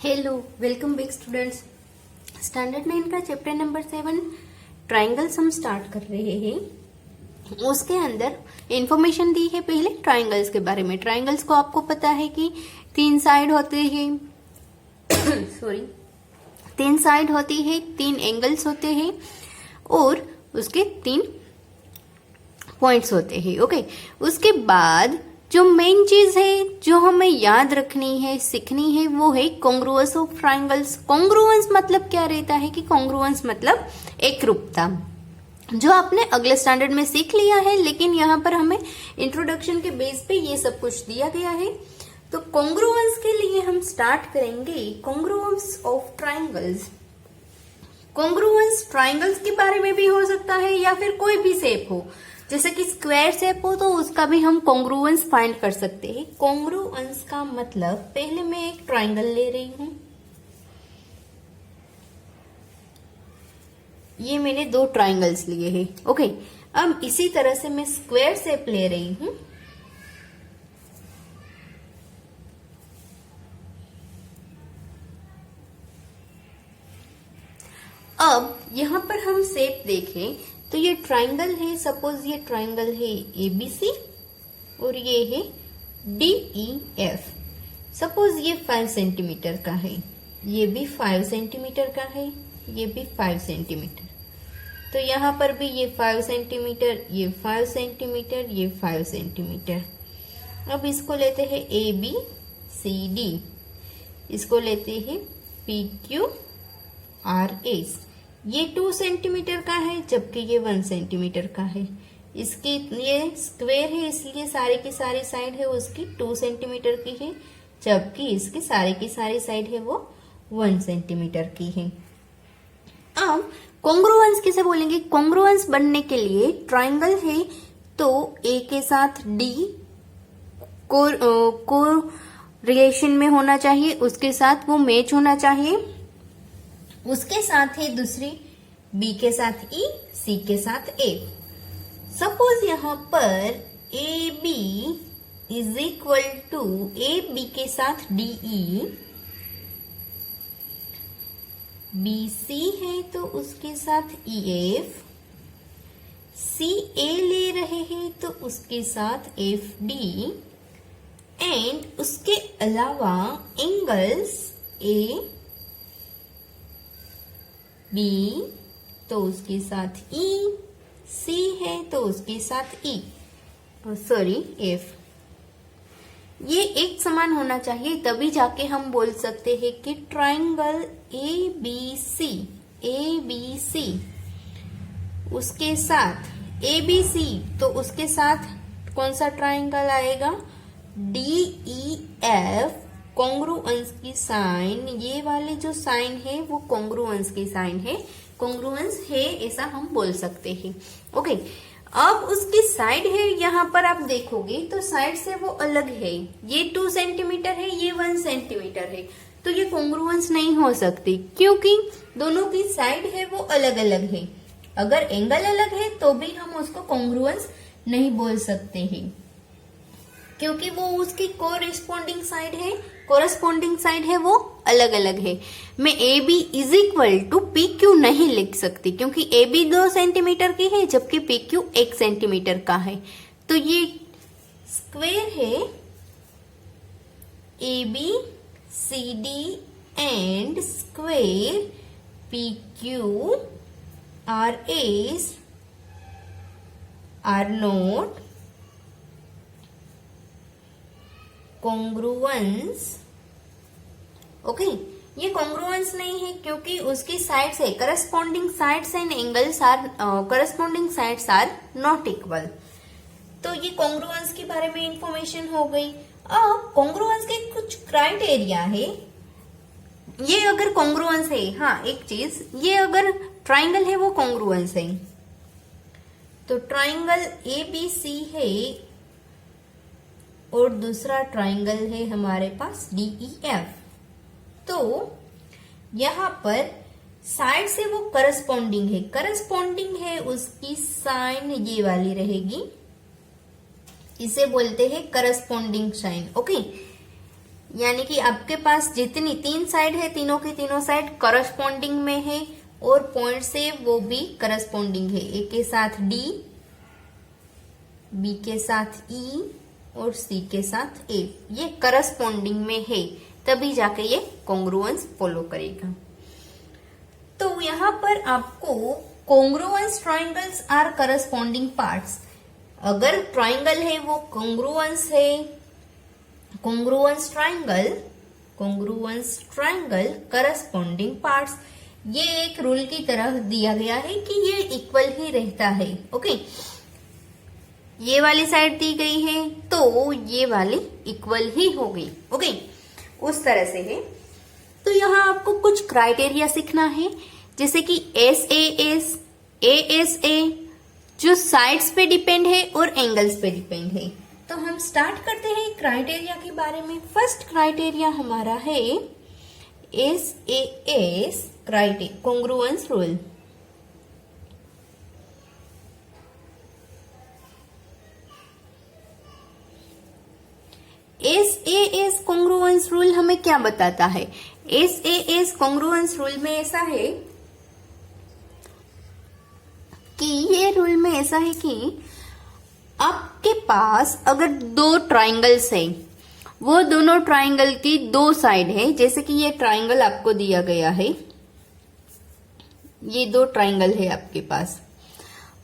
Hello, welcome back students. Standard 9 का chapter number 7 triangles हम start कर रहे हैं। उसके अंदर इंफॉर्मेशन दी है पहले ट्राइंगल्स के बारे में। ट्राइंगल्स को आपको पता है कि 3 साइड होते हैं सॉरी 3 साइड होती है, 3 एंगल्स होते हैं और उसके 3 पॉइंट्स होते हैं। ओके, उसके बाद जो मेन चीज है जो हमें याद रखनी है, सीखनी है, वो है कॉन्ग्रुएंस ऑफ ट्राइंगल्स। कॉन्ग्रुएंस मतलब क्या रहता है कि कॉन्ग्रुएंस मतलब एकरूपता, जो आपने अगले स्टैंडर्ड में सीख लिया है, लेकिन यहाँ पर हमें इंट्रोडक्शन के बेस पे ये सब कुछ दिया गया है। तो कॉन्ग्रुएंस के लिए हम स्टार्ट करेंगे congruence of triangles. Congruence triangles के बारे में भी हो सकता है या फिर कोई भी शेप हो, जैसे कि स्क्वायर शेप हो तो उसका भी हम कॉन्ग्रुएंस फाइंड कर सकते हैं। कॉन्ग्रुएंस का मतलब, पहले मैं एक ट्राइंगल ले रही हूं, ये मैंने 2 ट्राइंगल्स लिए हैं। ओके, अब इसी तरह से मैं स्क्वायर शेप ले रही हूं। अब यहां पर हम शेप देखें तो ये ट्राइंगल है, सपोज ये ट्राइंगल है ABC और ये है DEF। सपोज ये 5 सेंटीमीटर का है, ये भी 5 सेंटीमीटर का है, ये भी 5 सेंटीमीटर। तो यहाँ पर भी ये 5 सेंटीमीटर, ये 5 सेंटीमीटर, ये 5 सेंटीमीटर। अब इसको लेते हैं ABCD, इसको लेते हैं PQRS। ये 2 सेंटीमीटर का है जबकि ये 1 सेंटीमीटर का है। इसकी ये स्क्वायर है इसलिए सारी की सारी साइड है उसकी 2 सेंटीमीटर की है, जबकि इसकी सारी की सारी साइड है वो 1 सेंटीमीटर की है। अब कॉन्ग्रुएंस किसे बोलेंगे? कॉन्ग्रुएंस बनने के लिए ट्राइंगल है तो A के साथ D को रिलेशन में होना चाहिए, उसके साथ वो मैच होना चाहिए। उसके साथ ही दूसरी B के साथ E, C के साथ A। सपोज यहां पर AB is equal to AB के साथ DE, BC है तो उसके साथ EF, CA ले रहे हैं तो उसके साथ FD, एंड उसके अलावा एंगल्स A B तो उसके साथ E, C है तो उसके साथ E, सॉरी F। ये एक समान होना चाहिए, तभी जाके हम बोल सकते हैं कि ट्राइंगल ABC उसके साथ ABC तो उसके साथ कौन सा ट्राइंगल आएगा? DEF। कॉन्ग्रुएंस की साइन, ये वाले जो साइन है वो कॉन्ग्रुएंस की साइन है, कॉन्ग्रुएंस है ऐसा हम बोल सकते हैं। ओके, अब उसकी साइड है, यहाँ पर आप देखोगे तो साइड से वो अलग है, ये 2 सेंटीमीटर है, ये 1 सेंटीमीटर है, तो ये कॉन्ग्रुएंस नहीं हो सकती क्योंकि दोनों की साइड है वो अलग अलग है। अगर एंगल अलग है तो भी हम उसको कॉन्ग्रुएंस नहीं बोल सकते हैं क्योंकि वो उसकी कोरेस्पोंडिंग साइड है वो अलग अलग है। मैं AB is equal to PQ नहीं लिख सकती क्योंकि AB 2 सेंटीमीटर की है जबकि PQ 1 सेंटीमीटर का है। तो ये स्क्वायर है ABCD and square PQRS are not congruence. Okay, ये कॉन्ग्रुएंस नहीं है क्योंकि उसकी साइड से corresponding sides and angles are corresponding sides are not equal. तो ये कॉन्ग्रुएंस के बारे में इंफॉर्मेशन हो गई। अब कॉन्ग्रुएंस के कुछ क्राइटेरिया है। ये अगर कॉन्ग्रुएंस है, हाँ एक चीज, ये अगर ट्राइंगल है वो कॉन्ग्रुएंस है, तो ट्राइंगल ABC है और दूसरा ट्राइंगल है हमारे पास DEF, तो यहां पर साइड से वो करस्पॉन्डिंग है उसकी साइन ये वाली रहेगी, इसे बोलते हैं करस्पॉन्डिंग साइन। ओके, यानी कि आपके पास जितनी 3 साइड है, तीनों की तीनों साइड करस्पॉन्डिंग में है और पॉइंट से वो भी करस्पॉन्डिंग है। ए के साथ डी, बी के साथ ई और सी के साथ ए, ये करस्पॉन्डिंग में है, तभी जाके ये कॉन्ग्रुएंस फॉलो करेगा। तो यहाँ पर आपको congruence triangles are corresponding parts, अगर ट्राइंगल है वो कॉन्ग्रुएंस है, कॉन्ग्रुएंस ट्राइंगल करस्पॉन्डिंग पार्ट्स, ये एक रूल की तरह दिया गया है कि ये इक्वल ही रहता है। ओके, ये वाली साइड दी गई है तो ये वाली इक्वल ही होगी। ओके, उस तरह से है। तो यहाँ आपको कुछ क्राइटेरिया सीखना है, जैसे कि SAS, ASA जो साइड्स पे डिपेंड है और एंगल्स पे डिपेंड है। तो हम स्टार्ट करते हैं क्राइटेरिया के बारे में। फर्स्ट क्राइटेरिया हमारा है SAS criteria, congruence rule. SAS congruence rule हमें क्या बताता है? SAS कॉन्ग्रुएंस रूल में ऐसा है कि ये रूल में ऐसा है कि आपके पास अगर 2 ट्राइंगल्स है, वो दोनों ट्राइंगल की 2 साइड है, जैसे कि ये ट्राइंगल आपको दिया गया है, ये 2 ट्राइंगल है आपके पास।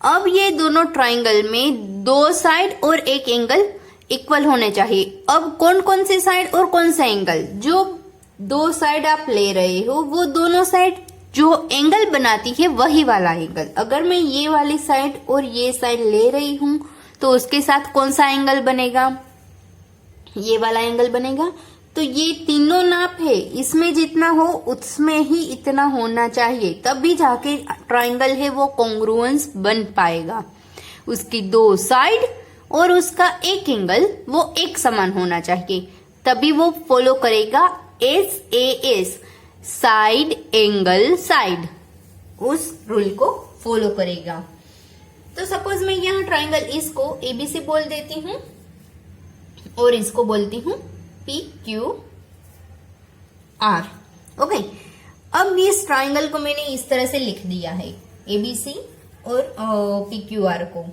अब ये दोनों ट्राइंगल में 2 साइड और एक एंगल इक्वल होने चाहिए। अब कौन कौन से साइड और कौन सा एंगल? जो 2 साइड आप ले रहे हो वो दोनों साइड जो एंगल बनाती है वही वाला एंगल। अगर मैं ये वाली साइड और ये साइड ले रही हूं तो उसके साथ कौन सा एंगल बनेगा? ये वाला एंगल बनेगा। तो ये तीनों नाप है, इसमें जितना हो उसमें ही इतना होना चाहिए, तभी जाके ट्राइंगल है वो कॉन्ग्रुएंस बन पाएगा। उसकी 2 साइड और उसका एक एंगल वो एक समान होना चाहिए, तभी वो फॉलो करेगा SAS, साइड एंगल साइड, उस रूल को फॉलो करेगा। तो सपोज मैं यहाँ ट्राइंगल इसको ABC बोल देती हूँ और इसको बोलती हूँ PQR। ओके, अब इस ट्राइंगल को मैंने इस तरह से लिख दिया है, ABC और PQR को।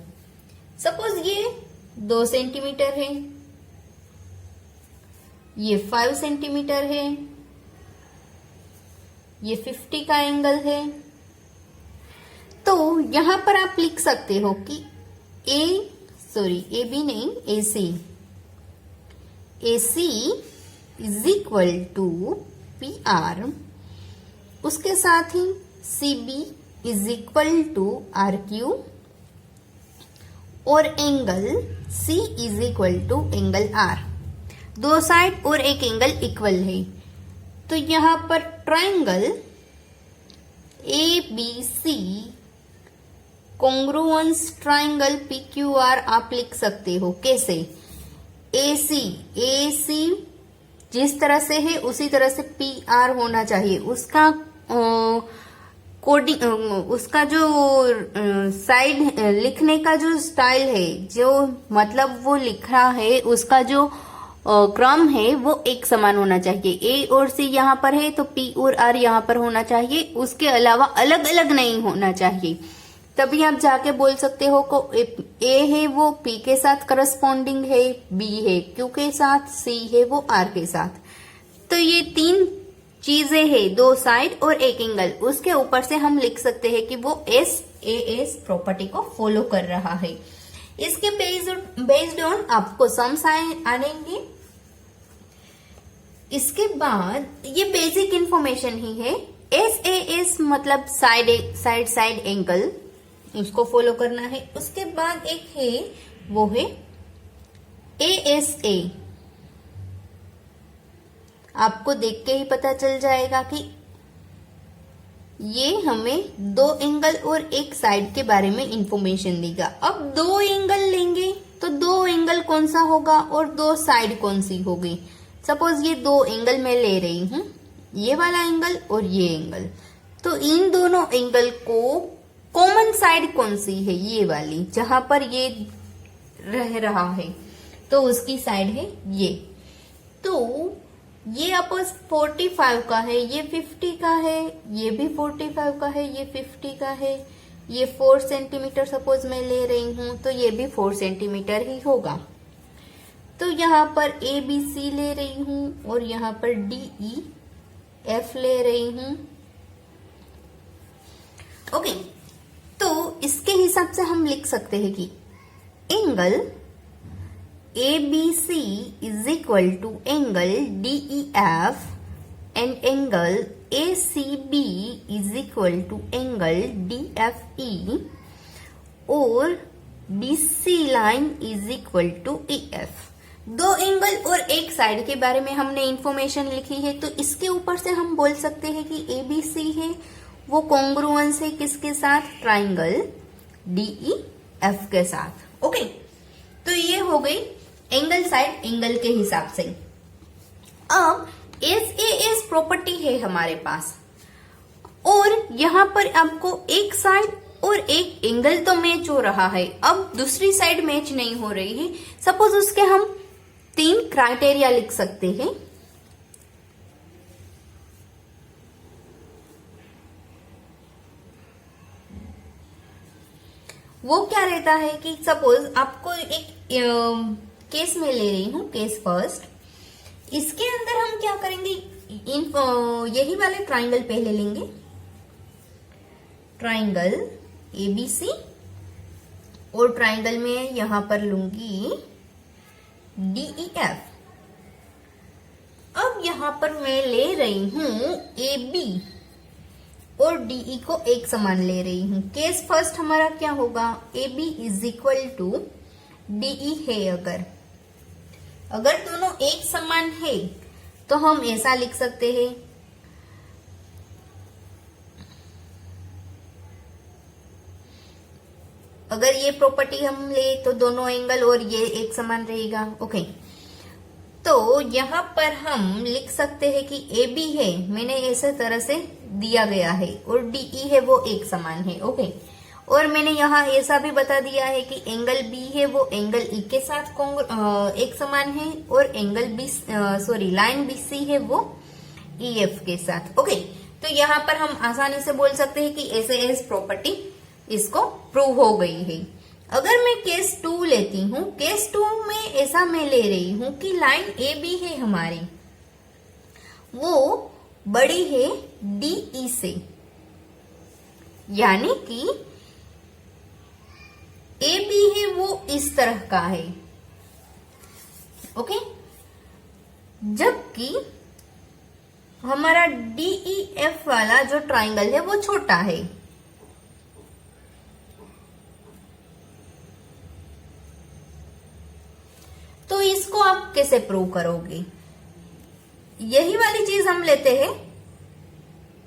सपोज ये 2 सेंटीमीटर है, ये 5 सेंटीमीटर है, ये 50 का एंगल है। तो यहां पर आप लिख सकते हो कि AB नहीं, AC is equal to PR, उसके साथ ही CB is equal to RQ और angle C is equal to angle R। 2 side और एक एंगल इक्वल है, तो यहां पर triangle ABC congruence triangle PQR आप लिख सकते हो। कैसे? AC जिस तरह से है उसी तरह से PR होना चाहिए। उसका कोडिंग, उसका जो साइड लिखने का जो स्टाइल है, जो मतलब वो लिख रहा है, उसका जो क्रम है वो एक समान होना चाहिए। A और C यहाँ पर है तो P और R यहाँ पर होना चाहिए, उसके अलावा अलग अलग नहीं होना चाहिए। तभी आप जाके बोल सकते हो को A है वो P के साथ करस्पॉन्डिंग है, B है Q के साथ, C है वो R के साथ। तो ये 3 चीजें हैं, 2 साइड और एक एंगल, उसके ऊपर से हम लिख सकते हैं कि वो SAS प्रॉपर्टी को फॉलो कर रहा है। इसके बेस्ड ऑन आपको सम्स आएंगे। इसके बाद ये बेसिक इंफॉर्मेशन ही है। SAS मतलब साइड एंगल, उसको फॉलो करना है। उसके बाद एक है वो है ASA। आपको देख के ही पता चल जाएगा कि ये हमें 2 एंगल और एक साइड के बारे में इंफॉर्मेशन देगा। अब 2 एंगल लेंगे तो 2 एंगल कौन सा होगा और 2 साइड कौन सी होगी। सपोज ये 2 एंगल मैं ले रही हूं, ये वाला एंगल और ये एंगल, तो इन दोनों एंगल को कॉमन साइड कौन सी है? ये वाली, जहां पर ये रह रहा है तो उसकी साइड है ये। तो ये अपोज 45 का है, ये 50 का है, ये भी 45 का है, ये 50 का है, ये 4 सेंटीमीटर सपोज मैं ले रही हूं, तो ये भी 4 सेंटीमीटर ही होगा। तो यहाँ पर ए बी सी ले रही हूं और यहाँ पर डी ई एफ ले रही हूं। ओके, तो इसके हिसाब से हम लिख सकते हैं कि angle ABC is equal to angle DEF and angle ACB is equal to angle DFE और BC line is equal to EF। दो एंगल और एक साइड के बारे में हमने इंफॉर्मेशन लिखी है, तो इसके ऊपर से हम बोल सकते हैं कि ABC है वो कॉन्ग्रुएंस है किसके साथ, ट्राइंगल DEF के साथ। ओके, तो ये हो गई एंगल साइड एंगल के हिसाब से। अब SAS प्रॉपर्टी है हमारे पास और यहाँ पर आपको एक साइड और एक एंगल तो मैच हो रहा है, अब दूसरी साइड मैच नहीं हो रही है। सपोज उसके हम 3 क्राइटेरिया लिख सकते हैं। वो क्या रहता है कि सपोज आपको एक केस में ले रही हूं, केस फर्स्ट। इसके अंदर हम क्या करेंगे, यही वाले ट्राइंगल पहले लेंगे, ट्राइंगल ABC और ट्राइंगल में यहां पर लूंगी DEF। अब यहां पर मैं ले रही हूं AB और DE को एक समान ले रही हूं। केस फर्स्ट हमारा क्या होगा, AB is equal to DE है। अगर दोनों एक समान है तो हम ऐसा लिख सकते हैं, अगर ये प्रॉपर्टी हम ले तो दोनों एंगल और ये एक समान रहेगा। ओके, तो यहाँ पर हम लिख सकते हैं कि AB है, मैंने ऐसे तरह से दिया गया है, और DE है वो एक समान है। ओके, और मैंने यहाँ ऐसा भी बता दिया है कि एंगल B है वो एंगल E के साथ एक समान है, और एंगल लाइन BC है वो EF के साथ। ओके, तो यहाँ पर हम आसानी से बोल सकते हैं कि SAS प्रॉपर्टी इसको प्रूव हो गई है। अगर मैं केस 2 लेती हूँ, केस 2 में ऐसा मैं ले रही हूं कि लाइन AB है हमारी वो बड़ी है DE से, यानी कि AB है वो इस तरह का है। ओके, जबकि हमारा DEF वाला जो ट्राइंगल है वो छोटा है। तो इसको आप कैसे प्रूव करोगे, यही वाली चीज हम लेते हैं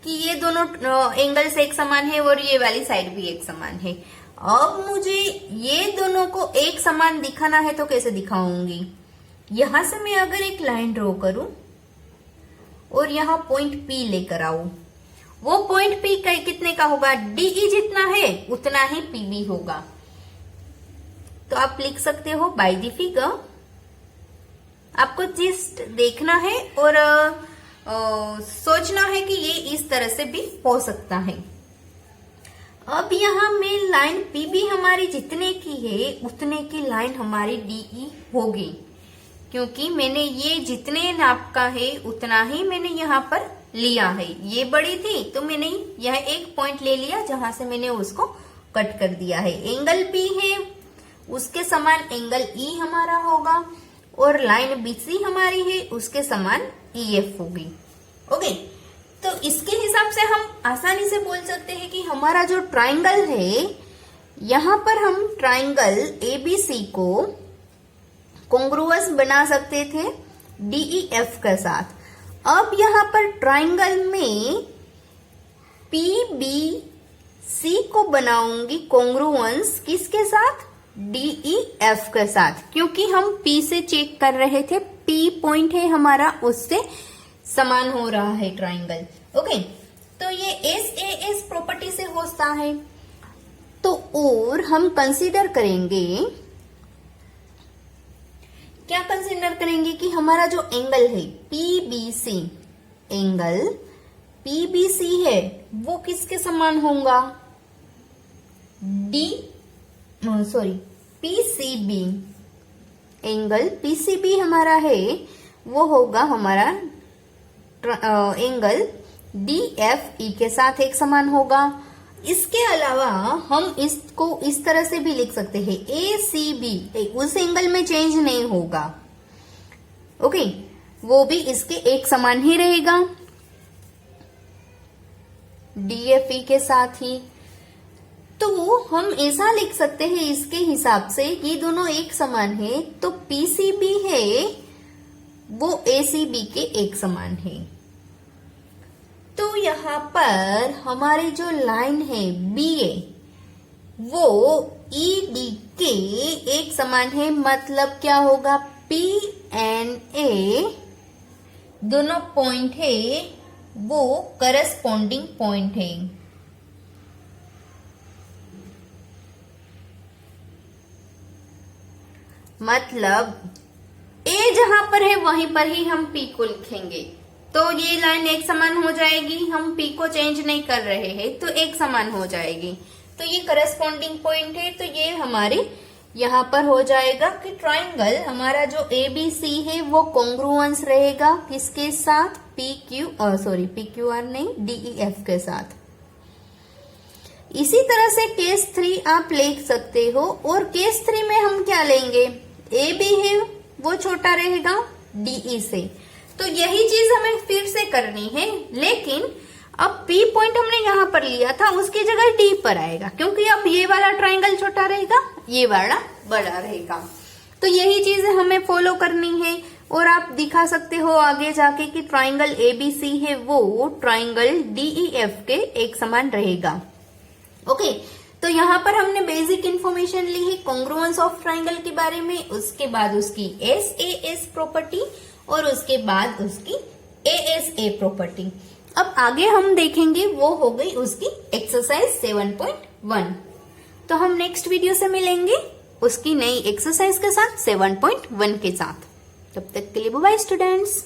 कि ये दोनों एंगल्स एक समान है और ये वाली साइड भी एक समान है। अब मुझे ये दोनों को एक समान दिखाना है तो कैसे दिखाऊंगी, यहां से मैं अगर एक लाइन ड्रॉ करूं और यहां पॉइंट P लेकर आऊं, वो पॉइंट P कितने का होगा, DE जितना है उतना ही PB होगा। तो आप लिख सकते हो बाय द फिगर, आपको जस्ट देखना है और सोचना है कि ये इस तरह से भी हो सकता है। अब यहाँ में लाइन PB हमारी जितने की है उतने की लाइन हमारी DE होगी, क्योंकि मैंने ये जितने नाप का है उतना ही मैंने यहाँ पर लिया है। ये बड़ी थी तो मैंने यह एक पॉइंट ले लिया जहां से मैंने उसको कट कर दिया है। एंगल P है उसके समान एंगल E हमारा होगा, और लाइन BC हमारी है उसके समान EF होगी। ओके, तो इसके हिसाब से हम आसानी से बोल सकते हैं कि हमारा जो ट्राइंगल है, यहां पर हम ट्राइंगल ABC को कॉन्ग्रुअस बना सकते थे DEF के साथ। अब यहां पर ट्राइंगल में PBC को बनाऊंगी कॉन्ग्रुअंस किसके साथ, DEF के साथ, क्योंकि हम P से चेक कर रहे थे, P पॉइंट है हमारा उससे समान हो रहा है ट्राइंगल। ओके, तो ये SAS प्रॉपर्टी से होता है। तो और हम कंसीडर करेंगे क्या कंसिडर करेंगे कि हमारा जो एंगल है पीबीसी, एंगल पीबीसी है वो किसके समान होगा, पीसीबी, एंगल पीसीबी हमारा है वो होगा हमारा एंगल डीएफई के साथ एक समान होगा। इसके अलावा हम इसको इस तरह से भी लिख सकते हैं, एसीबी उस एंगल में चेंज नहीं होगा, ओके, वो भी इसके एक समान ही रहेगा डीएफई के साथ ही। तो हम ऐसा लिख सकते हैं इसके हिसाब से, ये दोनों एक समान है तो पीसीबी है वो एसीबी के एक समान है। तो यहाँ पर हमारी जो लाइन है बीए वो ईडी के एक समान है, मतलब क्या होगा, पी एंड ए दोनों पॉइंट है वो करस्पॉन्डिंग पॉइंट है। मतलब ए जहां पर है वहीं पर ही हम पी को लिखेंगे, तो ये लाइन एक समान हो जाएगी, हम पी को चेंज नहीं कर रहे हैं तो एक समान हो जाएगी। तो ये करस्पॉन्डिंग पॉइंट है, तो ये हमारे यहाँ पर हो जाएगा कि ट्राइंगल हमारा जो एबीसी है वो कॉन्ग्रुएंस रहेगा किसके साथ, पीक्यूआर नहीं, डीईएफ के साथ। इसी तरह से केस 3 आप लिख सकते हो, और केस 3 में हम क्या लेंगे, ए बी है वो छोटा रहेगा डीई से, तो यही चीज हमें फिर से करनी है, लेकिन अब पी पॉइंट हमने यहाँ पर लिया था उसकी जगह डी पर आएगा, क्योंकि अब ये वाला ट्राइंगल छोटा रहेगा ये वाला बड़ा रहेगा। तो यही चीज हमें फॉलो करनी है, और आप दिखा सकते हो आगे जाके कि ट्राइंगल एबीसी है वो ट्राइंगल डीईएफ के एक समान रहेगा। ओके, तो यहाँ पर हमने बेसिक इंफॉर्मेशन ली है कॉन्ग्रुएंस ऑफ ट्राइंगल के बारे में, उसके बाद उसकी एसएएस प्रॉपर्टी और उसके बाद उसकी एएसए प्रॉपर्टी। अब आगे हम देखेंगे वो हो गई उसकी एक्सरसाइज 7.1। तो हम नेक्स्ट वीडियो से मिलेंगे उसकी नई एक्सरसाइज के साथ 7.1 के साथ। तब तक के लिए बाय स्टूडेंट्स।